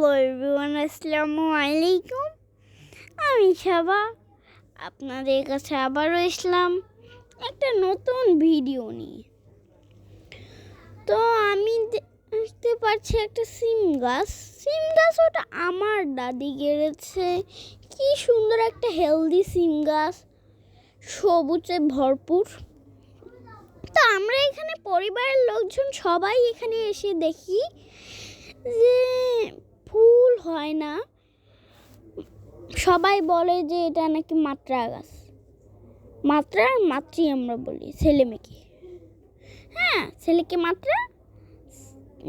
Hello everyone, আসসালামু আলাইকুম। আমি সাবা আপনাদের কাছে আবারও এসলাম একটা নতুন ভিডিও নিয়ে। তো আমি দেখতে পাচ্ছি একটা সিম গাছ। ওটা আমার দাদি গেড়েছে। কি সুন্দর একটা হেলদি সিম গাছ, সবুজে ভরপুর। তো আমরা এখানে পরিবারের লোকজন সবাই এখানে এসে দেখি যে ফুল হয় না। সবাই বলে যে এটা নাকি মাত্রা গাছ। মাত্রা আর মাতৃ আমরা বলি ছেলে মেয়েকে। হ্যাঁ, ছেলেকে মাত্রা,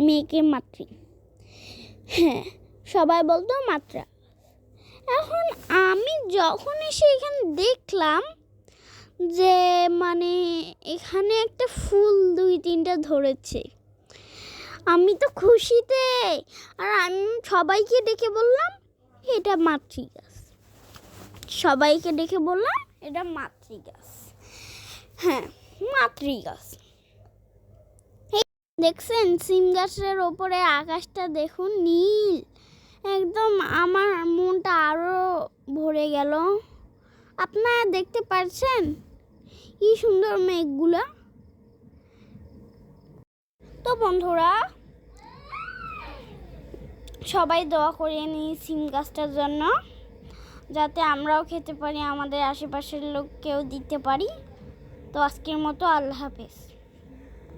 মেয়েকে মাতৃ। হ্যাঁ, সবাই বলতো মাত্রা। এখন আমি যখন এসে এখানে দেখলাম যে এখানে একটা ফুল 2-3টা ধরেছে, আমি তো খুশিতে। আর আমি সবাইকে ডেকে বললাম এটা মাতৃ গাছ। এটা মাতৃ গাছ। হ্যাঁ, মাতৃ গাছ। দেখছেন সিম গাছের ওপরে আকাশটা দেখুন, নীল একদম। আমার মনটা আরো ভরে গেল। আপনারা দেখতে পাচ্ছেন কি সুন্দর মেঘগুলা। তো বন্ধুরা, সবাই দোয়া করে নিই সিম গাছটার জন্য, যাতে আমরাও খেতে পারি, আমাদের আশেপাশের লোককেও দিতে পারি। তো আজকের মতো আল্লাহ হাফেজ।